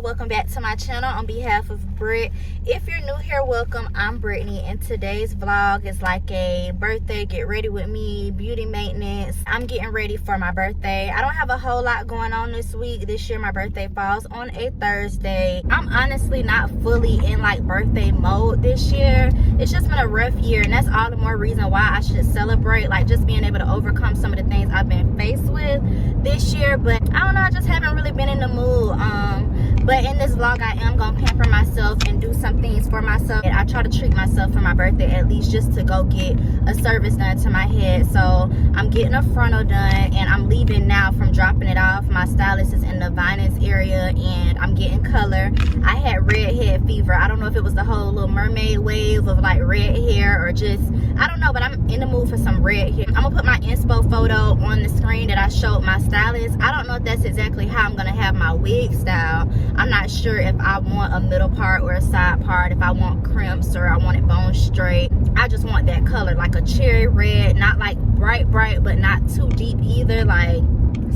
y'all, welcome back to my channel. On behalf of Britt, if you're new here, welcome. I'm Brittany, and today's vlog is like a birthday get ready with me, beauty maintenance. I'm getting ready for my birthday. I don't have a whole lot going on this week. This year my birthday falls on a Thursday. I'm honestly not fully in like birthday mode this year. It's just been a rough year, and that's all the more reason why I should celebrate, like just being able to overcome some of the things I've been faced with this year. But I don't know, I just haven't really been in the mood. But in this vlog I am gonna pamper myself and do some things for myself. And I try to treat myself for my birthday, at least just to go get a service done to my head. So I'm getting a frontal done, and I'm leaving now from dropping it off. My stylist is in the Vinings area, and I'm getting color. I had redhead fever. I don't know if it was the whole little mermaid wave of like red hair or just, I don't know, but I'm in the mood for some red hair. I'm gonna put my inspo photo on the screen that I showed my stylist. I don't know if that's exactly how I'm gonna have my wig style. I'm not sure if I want a middle part or a side part, if I want crimps or I want it bone straight. I just want that color, like a cherry red, not like bright, but not too deep either, like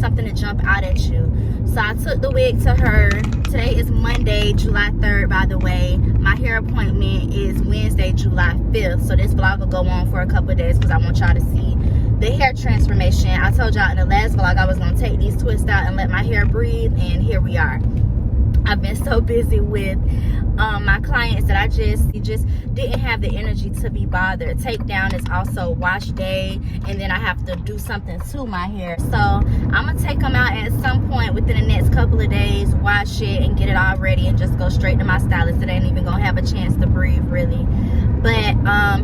something to jump out at you. So I took the wig to her. Today is Monday, July 3rd, by the way. My hair appointment is Wednesday, July 5th. So this vlog will go on for a couple of days because I want y'all to see the hair transformation. I told y'all in the last vlog I was going to take these twists out and let my hair breathe, and here we are. I've been so busy with my clients that I just didn't have the energy to be bothered. Takedown is also wash day, and then I have to do something to my hair. So I'm gonna take them out at some point within the next couple of days, wash it and get it all ready, and just go straight to my stylist. It ain't even gonna have a chance to breathe really. But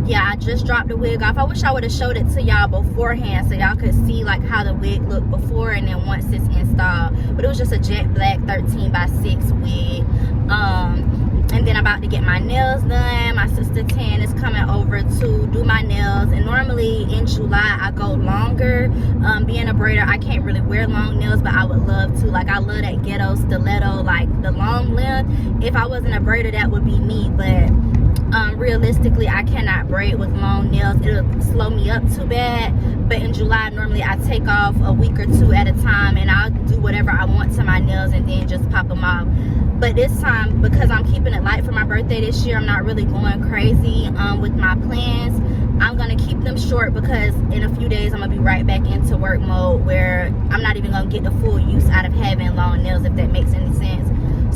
yeah, I just dropped the wig off. I wish I would have showed it to y'all beforehand so y'all could see like how the wig looked before and then once it's installed. But it was just a jet black 13x6 wig. And then I'm about to get my nails done. My sister Tan is coming over to do my nails, and normally in July I go longer. Being a braider, I can't really wear long nails, but I would love to. Like, I love that ghetto stiletto, like the long length. If I wasn't a braider, that would be me. But realistically, I cannot braid with long nails. It'll slow me up too bad. But in July, normally I take off a week or two at a time, and I'll do whatever I want to my nails and then just pop them off. But this time, because I'm keeping it light for my birthday this year, I'm not really going crazy with my plans. I'm gonna keep them short because in a few days I'm gonna be right back into work mode where I'm not even gonna get the full use out of having long nails, if that makes any sense.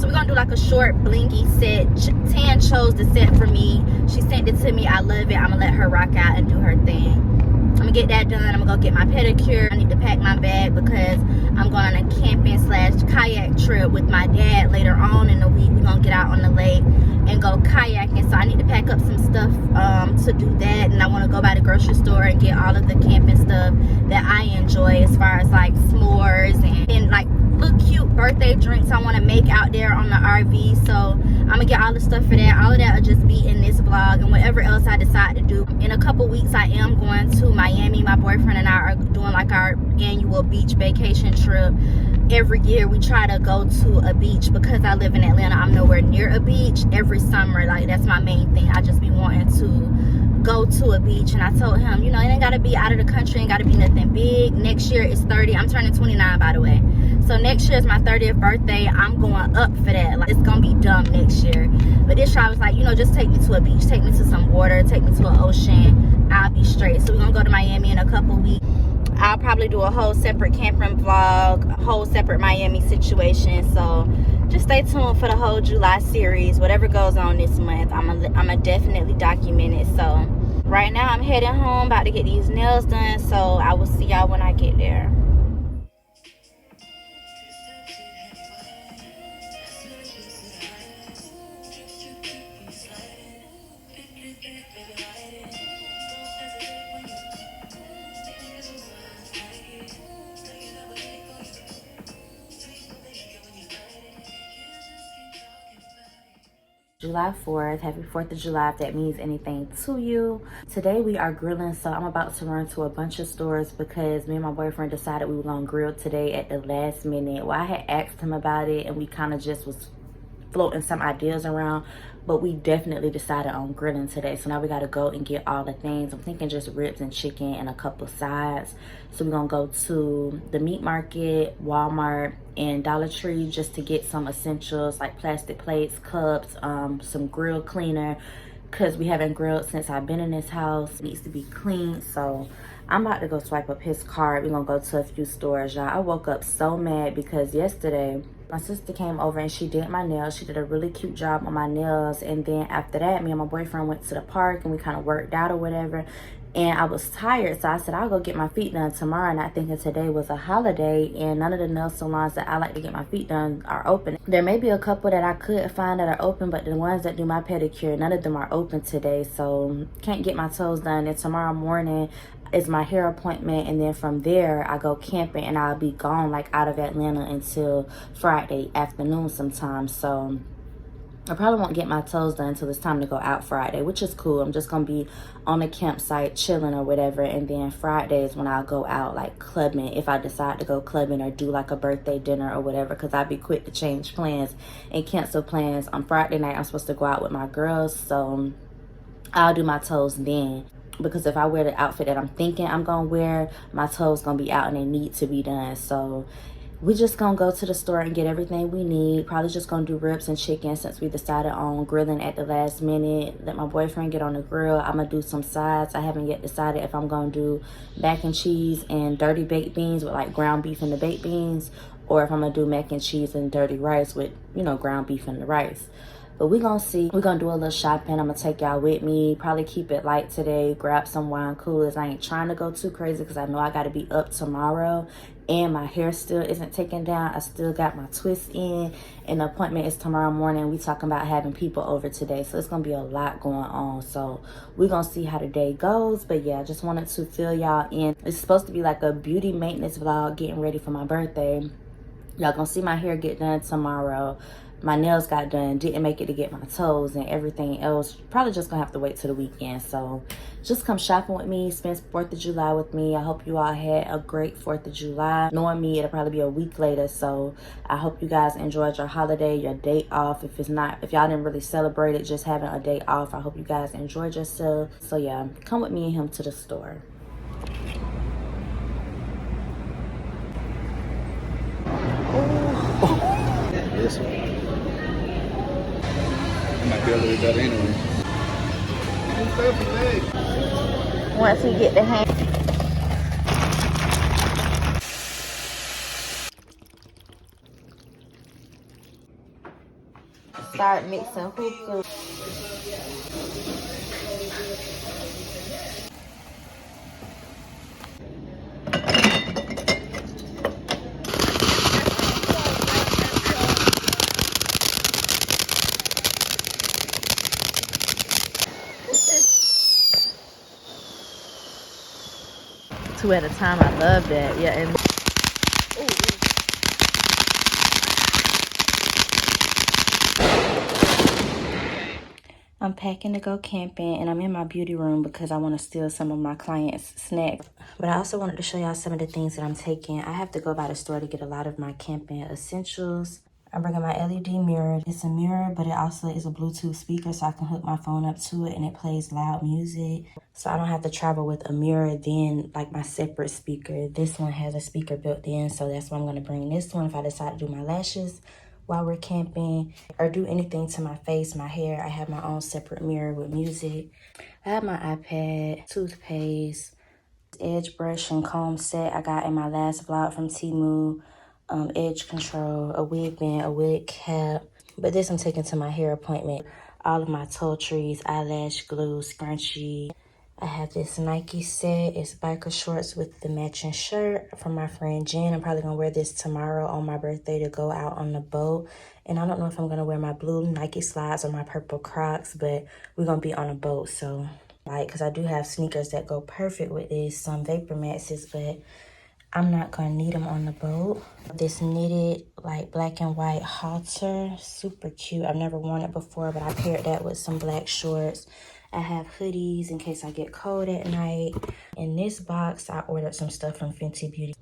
So we're gonna do like a short blingy set. Tan chose the set for me. She sent it to me. I love it. I'm gonna let her rock out and do her thing. I'm gonna get that done. I'm gonna go get my pedicure. I need to pack my bag because I'm going on a camping / kayak trip with my dad later on in the week. We're gonna get out on the lake and go kayaking. So I need to pack up some stuff to do that. And I want to go by the grocery store and get all of the camping stuff that I enjoy, as far as like s'mores and like little cute birthday drinks I want to make out there on the RV. So I'm gonna get all the stuff for that. All of that will just be in this vlog, and whatever else I decide to do. In a couple weeks I am going to Miami. My boyfriend and I are doing like our annual beach vacation trip. Every year we try to go to a beach. Because I live in Atlanta, I'm nowhere near a beach. Every summer, like, that's my main thing. I just be wanting to go to a beach. And I told him, you know, it ain't gotta be out of the country, ain't gotta be nothing big. Next year is 30. I'm turning 29, by the way. So next year is my 30th birthday. I'm going up for that. Like, it's gonna be dumb next year. But this year I was like, you know, just take me to a beach, take me to some water, take me to an ocean. I'll be straight. So we're gonna go to Miami in a couple weeks. I'll probably do a whole separate camping vlog, a whole separate Miami situation. So just stay tuned for the whole July series. Whatever goes on this month, I'm gonna definitely document it. So right now I'm heading home, about to get these nails done. So I will see y'all when I get there. July 4th, happy 4th of July, if that means anything to you. Today we are grilling, so I'm about to run to a bunch of stores because me and my boyfriend decided we were gonna grill today at the last minute. Well, I had asked him about it and we kind of just was floating some ideas around, but we definitely decided on grilling today. So now we got to go and get all the things. I'm thinking just ribs and chicken and a couple sides. So we're gonna go to the meat market, Walmart, and Dollar Tree just to get some essentials like plastic plates, cups, some grill cleaner, because we haven't grilled since I've been in this house. It needs to be cleaned. So I'm about to go swipe up his card. We're gonna go to a few stores, y'all. I woke up so mad because yesterday my sister came over and she did my nails. She did a really cute job on my nails. And then after that, me and my boyfriend went to the park and we kind of worked out or whatever. And I was tired, so I said I'll go get my feet done tomorrow, not thinking today was a holiday and none of the nail salons that I like to get my feet done are open. There may be a couple that I could find that are open, but the ones that do my pedicure, none of them are open today, so can't get my toes done. And tomorrow morning is my hair appointment, and then from there I go camping, and I'll be gone like out of Atlanta until Friday afternoon sometime. So I probably won't get my toes done until it's time to go out Friday, which is cool. I'm just gonna be on the campsite chilling or whatever, and then Friday is when I'll go out like clubbing, if I decide to go clubbing or do like a birthday dinner or whatever, because I'd be quick to change plans and cancel plans. On Friday night I'm supposed to go out with my girls, so I'll do my toes then, because if I wear the outfit that I'm thinking I'm gonna wear, my toes gonna be out and they need to be done. So we just gonna go to the store and get everything we need. Probably just gonna do ribs and chicken since we decided on grilling at the last minute. Let my boyfriend get on the grill. I'm gonna do some sides. I haven't yet decided if I'm gonna do mac and cheese and dirty baked beans with like ground beef and the baked beans, or if I'm gonna do mac and cheese and dirty rice with, you know, ground beef and the rice. But we gonna see. We're gonna do a little shopping. I'm gonna take y'all with me. Probably keep it light today. Grab some wine coolers. I ain't trying to go too crazy because I know I gotta be up tomorrow. And my hair still isn't taken down. I still got my twist in. And the appointment is tomorrow morning. We talking about having people over today. So it's gonna be a lot going on. So we're gonna see how the day goes. But yeah, I just wanted to fill y'all in. It's supposed to be like a beauty maintenance vlog getting ready for my birthday. Y'all gonna see my hair get done tomorrow. My nails got done, didn't make it to get my toes, and everything else probably just gonna have to wait till the weekend. So just come shopping with me, spend 4th of July with me. I hope you all had a great 4th of July. Knowing me, it'll probably be a week later, so I hope you guys enjoyed your holiday, your day off. If y'all didn't really celebrate it, just having a day off, I hope you guys enjoyed yourself. So yeah, come with me and him to the store. This one. It might be a little better anyway. Once we get the hang. Start mixing hookah. Two at a time. I love that. Yeah, and I'm packing to go camping, and I'm in my beauty room because I want to steal some of my clients' snacks. But I also wanted to show y'all some of the things that I'm taking. I have to go by the store to get a lot of my camping essentials. I'm bringing my LED mirror. It's a mirror, but it also is a Bluetooth speaker, so I can hook my phone up to it and it plays loud music. So I don't have to travel with a mirror, then like my separate speaker. This one has a speaker built in, so that's why I'm going to bring this one if I decide to do my lashes while we're camping or do anything to my face, my hair. I have my own separate mirror with music. I have my iPad, toothpaste, edge brush and comb set I got in my last vlog from Temu, edge control, a wig band, a wig cap. But this I'm taking to my hair appointment. All of my toiletries, eyelash glue, scrunchie. I have this Nike set. It's biker shorts with the matching shirt from my friend Jen. I'm probably gonna wear this tomorrow on my birthday to go out on the boat. And I don't know if I'm gonna wear my blue Nike slides or my purple Crocs, but we're gonna be on a boat, so because I do have sneakers that go perfect with this, some Vapor Maxes, but I'm not gonna need them on the boat. This knitted like black and white halter, super cute. I've never worn it before, but I paired that with some black shorts. I have hoodies in case I get cold at night. In this box, I ordered some stuff from Fenty Beauty.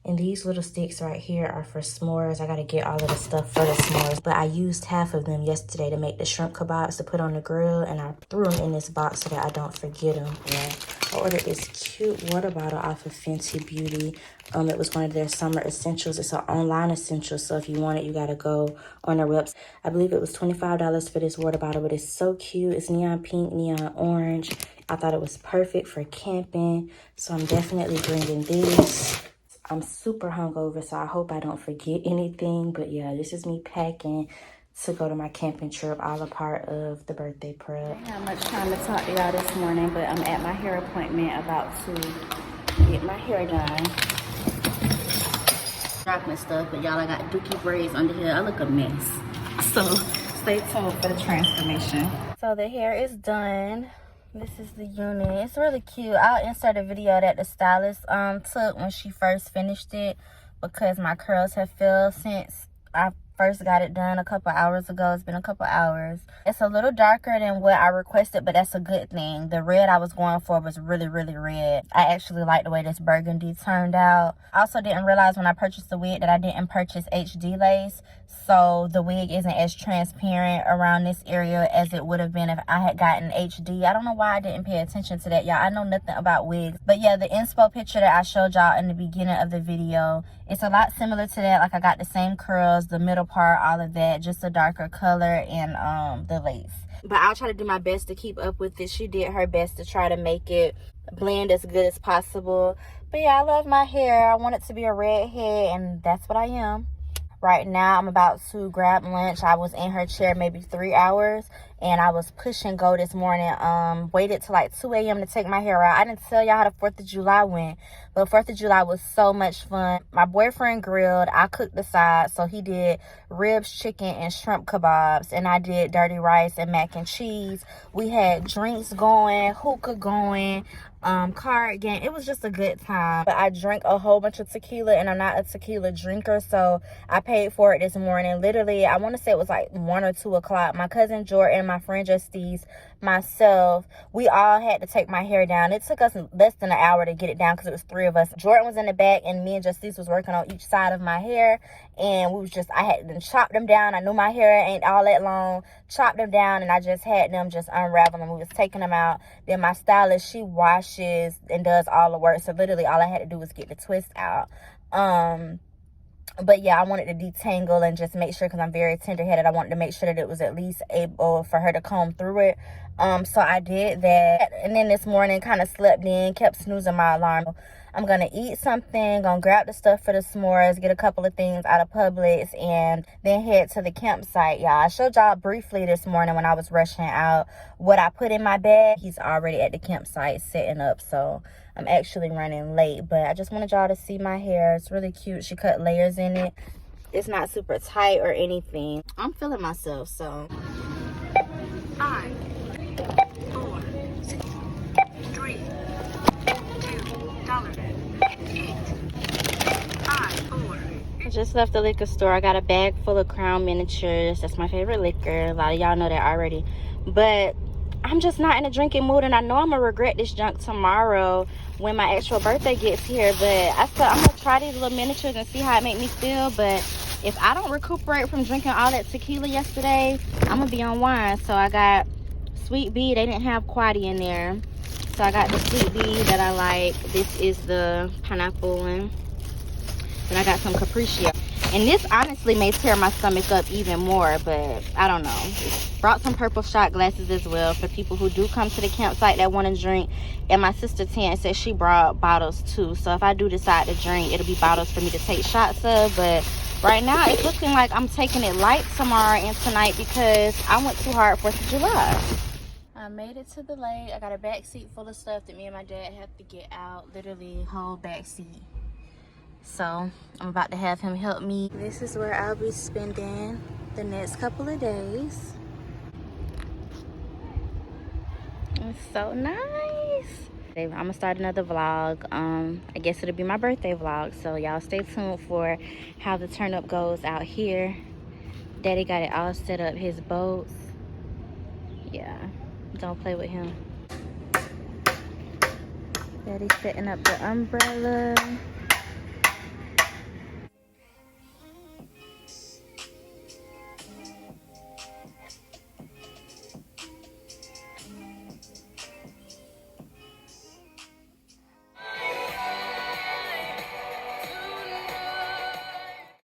And these little sticks right here are for s'mores. I gotta get all of the stuff for the s'mores. But I used half of them yesterday to make the shrimp kebabs to put on the grill. And I threw them in this box so that I don't forget them. Yeah. I ordered this cute water bottle off of Fenty Beauty. It was one of their summer essentials. It's an online essential, so if you want it, you gotta go on their website. I believe it was $25 for this water bottle, but it's so cute. It's neon pink, neon orange. I thought it was perfect for camping, so I'm definitely bringing this. I'm super hungover, so I hope I don't forget anything. But yeah, this is me packing to go to my camping trip, all a part of the birthday prep. I didn't have much time to talk to y'all this morning, but I'm at my hair appointment about to get my hair done. Dropping stuff, but y'all, I got dookie braids under here. I look a mess. So stay tuned for the transformation. So the hair is done. This is the unit. It's really cute. I'll insert a video that the stylist took when she first finished it, because my curls have filled since I first got it done a couple hours ago. It's been a couple hours. It's a little darker than what I requested, but that's a good thing. The red I was going for was really, really red. I actually like the way this burgundy turned out. I also didn't realize when I purchased the wig that I didn't purchase HD lace, so the wig isn't as transparent around this area as it would have been if I had gotten HD. I don't know why I didn't pay attention to that, y'all. I know nothing about wigs. But yeah, the inspo picture that I showed y'all in the beginning of the video, it's a lot similar to that. Like, I got the same curls, the middle part, all of that, just a darker color, and the lace. But I'll try to do my best to keep up with it. She did her best to try to make it blend as good as possible. But yeah, I love my hair. I want it to be a redhead, and that's what I am. Right now, I'm about to grab lunch. I was in her chair maybe 3 hours, and I was push and go this morning. Waited till like 2 a.m. to take my hair out. I didn't tell y'all how the 4th of July went, but 4th of July was so much fun. My boyfriend grilled. I cooked the sides, so he did ribs, chicken, and shrimp kebabs, and I did dirty rice and mac and cheese. We had drinks going, hookah going, card game. It was just a good time. But I drank a whole bunch of tequila, and I'm not a tequila drinker, so I paid for it this morning. Literally, I want to say it was like 1 or 2 o'clock. My cousin Jordan, my friend Justice, myself, we all had to take my hair down. It took us less than an hour to get it down because it was 3 of us. Jordan was in the back, and me and Justice was working on each side of my hair, and I had them chop them down. I knew my hair ain't all that long. Chopped them down, and I just had them just unravel them. We was taking them out. Then my stylist, she washes and does all the work, so literally all I had to do was get the twist out. But yeah, I wanted to detangle and just make sure, because I'm very tender-headed, I wanted to make sure that it was at least able for her to comb through it. So I did that. And then this morning, kind of slept in, kept snoozing my alarm. I'm going to eat something, going to grab the stuff for the s'mores, get a couple of things out of Publix, and then head to the campsite, y'all. I showed y'all briefly this morning when I was rushing out what I put in my bag. He's already at the campsite setting up, so I'm actually running late. But I just wanted y'all to see my hair. It's really cute. She cut layers in it. It's not super tight or anything. I'm feeling myself, so. 5, 4, 6, 3, 2, $8, 5, 4. I just left the liquor store. I got a bag full of Crown miniatures. That's my favorite liquor. A lot of y'all know that already. But I'm just not in a drinking mood, and I know I'm gonna regret this junk tomorrow when my actual birthday gets here. But I thought I'm gonna try these little miniatures and see how it make me feel. But if I don't recuperate from drinking all that tequila yesterday, I'm gonna be on wine. So I got Sweet Bee. They didn't have Quaddy in there, so I got the Sweet Bee that I like. This is the pineapple one. Then I got some Capriccio. And this honestly may tear my stomach up even more, but I don't know. Brought some purple shot glasses as well for people who do come to the campsite that want to drink. And my sister Tan said she brought bottles too. So if I do decide to drink, it'll be bottles for me to take shots of. But right now, it's looking like I'm taking it light tomorrow and tonight because I went too hard 4th of July. I made it to the lake. I got a back seat full of stuff that me and my dad have to get out. Literally, whole back seat. So I'm about to have him help me. This is where I'll be spending the next couple of days. It's so nice. I'm gonna start another vlog. I guess it'll be my birthday vlog, so y'all stay tuned for how the turn up goes out here. Daddy got it all set up, his boats. Yeah, Don't play with him. Daddy's setting up the umbrella.